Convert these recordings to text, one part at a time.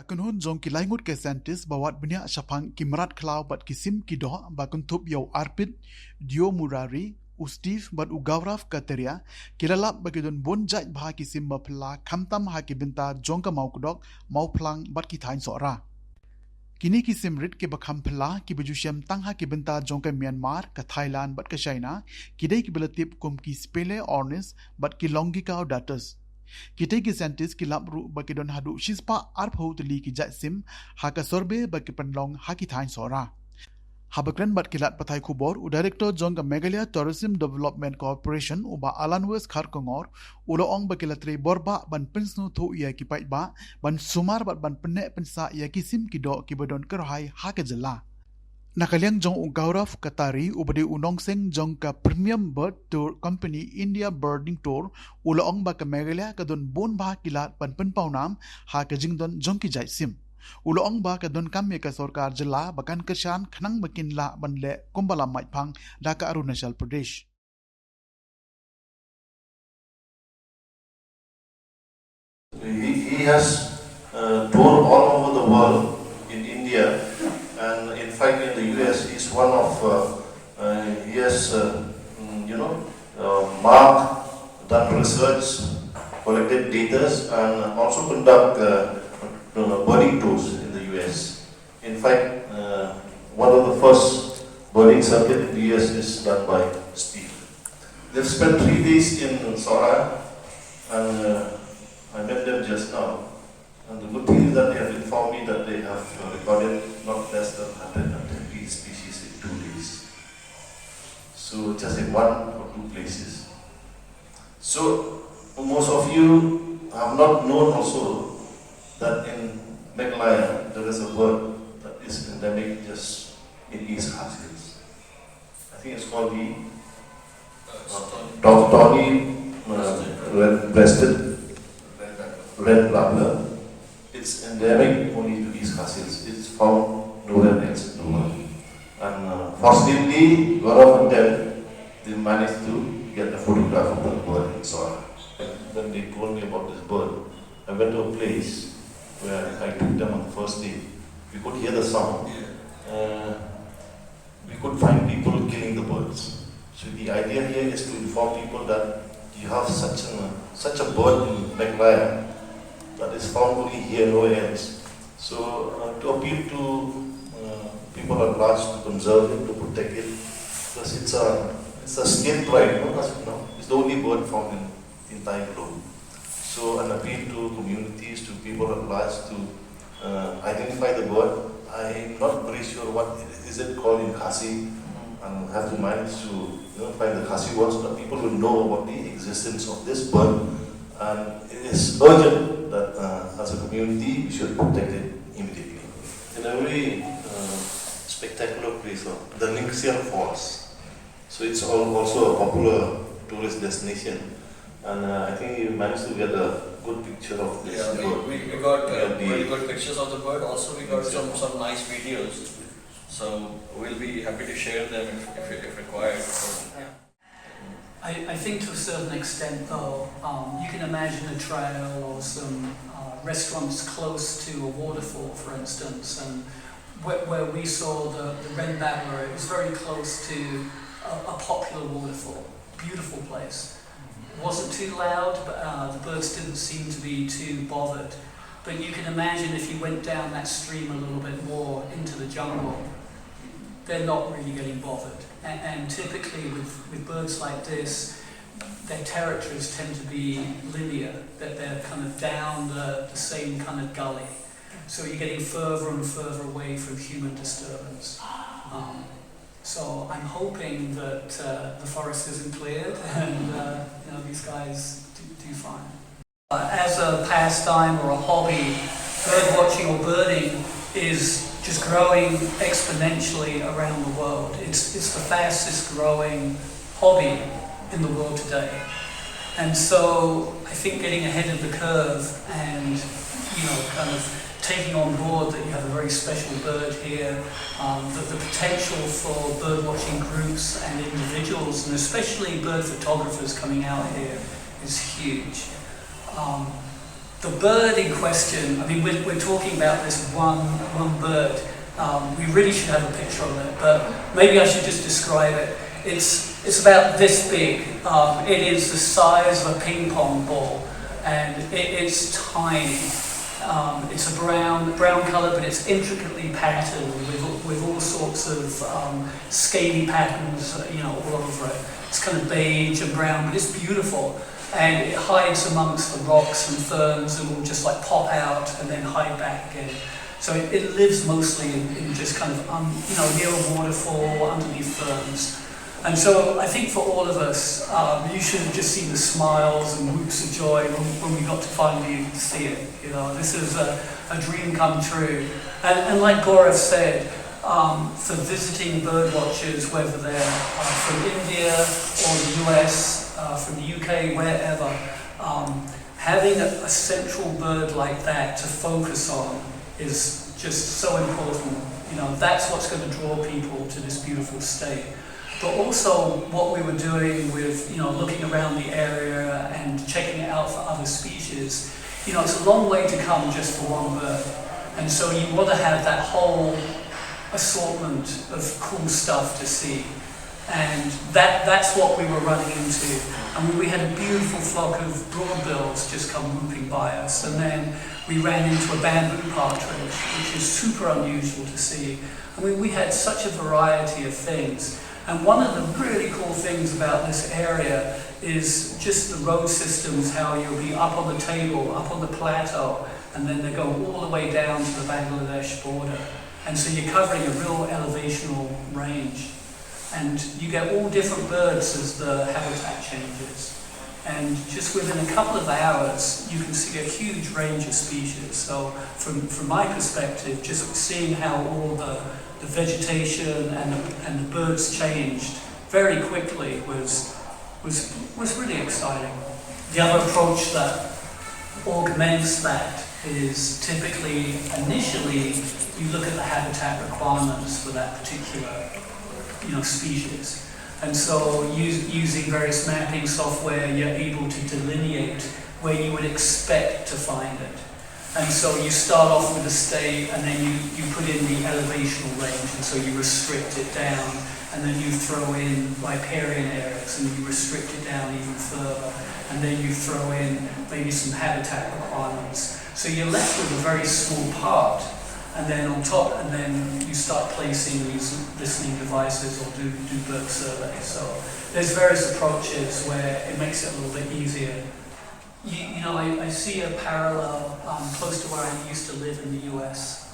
Akan hun jong ki laingut ke scientist bawat benya syapang kimrat klau bat kisim kido bakun tup yau arpit dio murari ustif bat ugauraf kateria kilalap bagidon Bun Bha kisim Phylla kamtam ha ki binta jong ka mau kudok mau plang bat ki Thaiñ Sohra. Kini kisim rit ke bakham Phylla ki bajushem tang ha ki binta jong ka Myanmar ka Thailand bat ka China kidai ki belatip kum ki spele ornis bat ki longika datus. Kita ki scientist ki lapru baki don hadu shispa arp ho tli ki jatsim ha ka sorbe baki penlong ha ki Thaiñ Sohra. Habakran bat kilat pathai khubor u director jong ka Meghalaya Tourism Development Corporation uba Alan West khar kongor ulo ong baki latre borba ban pensnu tho ia ki pai ba ban sumar bat ban penne pensa ia ki sim ki do ki bodon kerhai ha ka Jylla. Nakaliang jong ugauraf katari ubadi unong seng jong ka premium bird tour company India Birding Tour uloong ba ka Meghalaya kadon Bun Bha kilat pan paunam ha ka jingdon jong ki jai sim uloong ba kadon kami ka sarkar Jylla bakan keshan khnang bakin la banle kumbala maiphang Dhaka Arunachal Pradesh. He has toured all over the world in India. And in fact, in the US, he's one of, he has, marked, done research, collected data, and also conduct birding tours in the US. In fact, one of the first birding circuit in the US is done by Steve. They've spent 3 days in Sohra, and I met them just now. And the good thing is that they have informed me that they have recorded not less than 120 species in 2 days. So just in 1 or 2 places. So most of you have not known also that in Meghalaya there is a bird that is endemic just in East Kashmir. I think it's called the tawny red-breasted red babbler. It's endemic only to East Kashmir. It's found nowhere else in the world. And fortunately, one of them, they managed to get a photograph of the bird in Sohra. When they told me about this bird, I went to a place where I took them on the first day. We could hear the sound. We could find people killing the birds. So the idea here is to inform people that you have such a bird in Meghalaya that is found only here, nowhere else. So to appeal to people at large to conserve it, to protect it, because it's a state pride, it's the only bird found in the entire globe. So an appeal to communities, to people at large to identify the bird. I'm not very sure what is it called in Khasi, and have to manage to find the Khasi words so that people will know about the existence of this bird. And it is urgent that as a community we should protect it immediately. In a very spectacular place, the Linxian Falls. So it's also a popular tourist destination, and I think you managed to get a good picture of this bird. We got really good pictures of the bird. Also, we got some nice videos. So we'll be happy to share them if required. I think to a certain extent, though, you can imagine a trail or some restaurants close to a waterfall, for instance, and where we saw the Red Babbler, it was very close to a popular waterfall. Beautiful place. It wasn't too loud, but the birds didn't seem to be too bothered. But you can imagine if you went down that stream a little bit more into the jungle, they're not really getting bothered. And typically with birds like this, their territories tend to be linear, that they're kind of down the same kind of gully. So you're getting further and further away from human disturbance. So I'm hoping that the forest isn't cleared and these guys do fine. As a pastime or a hobby, bird watching or birding is just growing exponentially around the world. It's the fastest growing hobby in the world today. And so I think getting ahead of the curve and kind of taking on board that you have a very special bird here, the potential for bird watching groups and individuals, and especially bird photographers coming out here, is huge. The bird in question, I mean, we're talking about this one bird. We really should have a picture of it, but maybe I should just describe it. It's about this big. It is the size of a ping pong ball, and it's tiny. It's a brown colour, but it's intricately patterned with all sorts of scaly patterns, all over it. It's kind of beige and brown, but it's beautiful. And it hides amongst the rocks and ferns and will just like pop out and then hide back again. So it lives mostly in just kind of, near a waterfall, underneath ferns. And so I think for all of us, you should have just seen the smiles and whoops of joy when we got to finally see it. This is a dream come true. And like Gaurav said, for visiting bird watchers, whether they're from India or the US, from the UK, wherever, having a central bird like that to focus on is just so important. That's what's going to draw people to this beautiful state. But also what we were doing with, looking around the area and checking it out for other species, it's a long way to come just for one bird. And so you want to have that whole assortment of cool stuff to see. And that's what we were running into. I mean, we had a beautiful flock of broadbills just come whooping by us, and then we ran into a bamboo partridge, which is super unusual to see. I mean, we had such a variety of things. And one of the really cool things about this area is just the road systems, how you'll be up on the table, up on the plateau, and then they go all the way down to the Bangladesh border. And so you're covering a real elevational range. And you get all different birds as the habitat changes. And just within a couple of hours, you can see a huge range of species. So from my perspective, just seeing how all the vegetation and the birds changed very quickly was really exciting. The other approach that augments that is typically, initially, you look at the habitat requirements for that particular species. And so using various mapping software, you're able to delineate where you would expect to find it. And so you start off with a state, and then you put in the elevational range, and so you restrict it down, and then you throw in riparian areas, and you restrict it down even further, and then you throw in maybe some habitat requirements. So you're left with a very small part. And then on top, and then you start placing these listening devices or do bird surveys. So there's various approaches where it makes it a little bit easier. I see a parallel close to where I used to live in the US.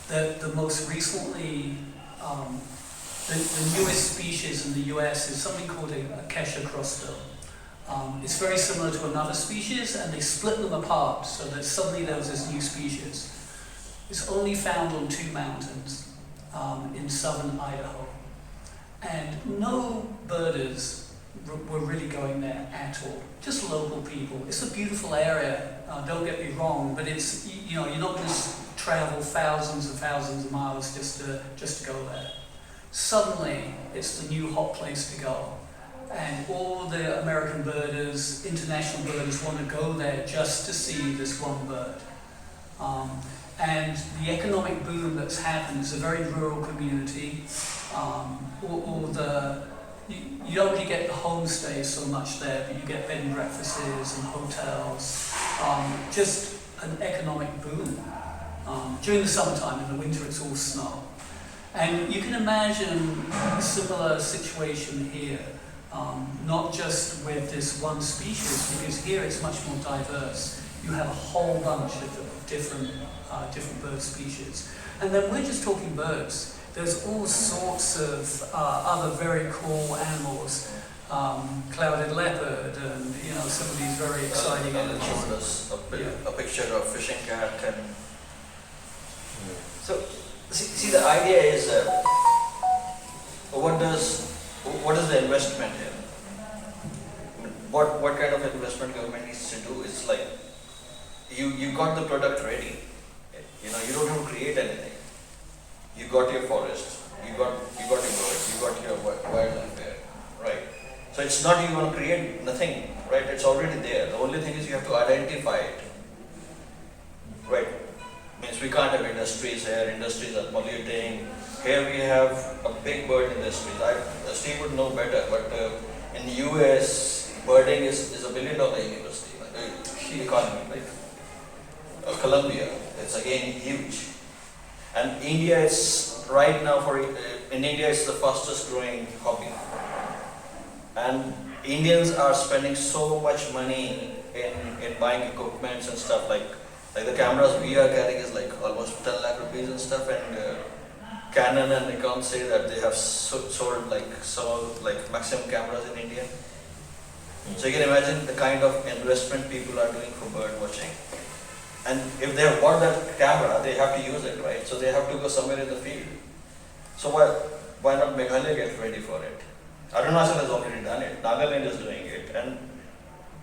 The most recently, the newest species in the US is something called a Kesher crossbill. It's very similar to another species, and they split them apart so that suddenly there was this new species. It's only found on 2 mountains in southern Idaho. And no birders were really going there at all, just local people. It's a beautiful area, don't get me wrong, but it's, you're not going to travel thousands and thousands of miles just to go there. Suddenly, it's the new hot place to go. And all the American birders, international birders want to go there just to see this one bird. And the economic boom that's happened is a very rural community. You don't really get the homestays so much there, but you get bed and breakfasts and hotels. Just an economic boom. During the summertime, in the winter it's all snow. And you can imagine a similar situation here, not just with this one species, because here it's much more diverse. You have a whole bunch of different bird species. And then we're just talking birds. There's all sorts of other very cool animals, clouded leopard, and some of these very exciting animals. Showed us a picture of fishing cat, and so see the idea is what is the investment here? What kind of investment government needs to do? It's like you got the product ready. You don't have to create anything. You got your forest, you got your birds, you got your wildlife there, right? So it's not you're going to create nothing, right? It's already there. The only thing is you have to identify it. means we can't have industries here, industries are polluting. Here we have a big bird industry. Steve would know better, but in the US, birding is a $1 billion university, economy, like Columbia, it's again huge. And India is, right now in India it's the fastest growing hobby. And Indians are spending so much money in buying equipments and stuff, like the cameras we are carrying is like almost 10 lakh rupees and stuff, and Canon and Nikon say that they have sold like maximum cameras in India. So you can imagine the kind of investment people are doing for bird watching. And if they have bought that camera, they have to use it, right? So they have to go somewhere in the field. So why not Meghalaya get ready for it? Arunachal has already done it, Nagaland is doing it, and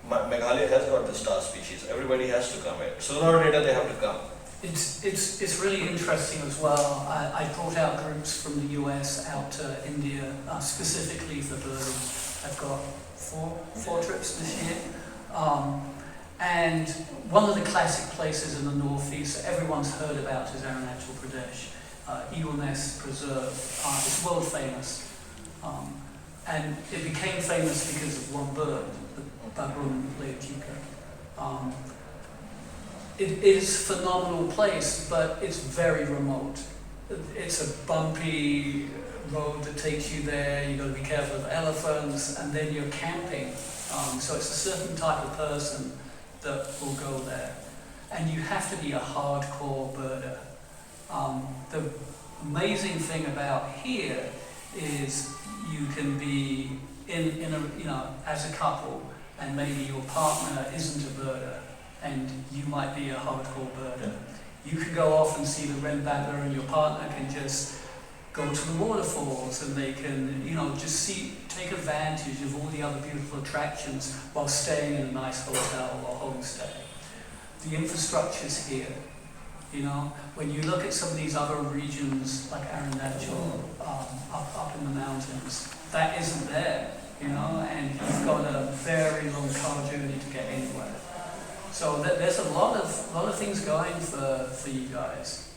Meghalaya has got the star species. Everybody has to come here. Sooner or later they have to come. It's really interesting as well. I brought out groups from the US out to India specifically for birding. I've got four trips this year. And one of the classic places in the northeast that everyone's heard about is Arunachal Pradesh. Eagle Nest Preserve. It's world famous. And it became famous because of one bird, the baboon leotuka. It is a phenomenal place, but it's very remote. It's a bumpy road that takes you there, you've got to be careful of elephants, and then you're camping. So it's a certain type of person that will go there. And you have to be a hardcore birder. The amazing thing about here is you can be in a, as a couple, and maybe your partner isn't a birder, and you might be a hardcore birder. You can go off and see the red babbler, and your partner can just go to the waterfalls, and they can, just take advantage of all the other beautiful attractions while staying in a nice hotel or homestay. The infrastructure's here. When you look at some of these other regions like Arunachal, up in the mountains, that isn't there, and you've got a very long car journey to get anywhere. So there's a lot of things going for you guys.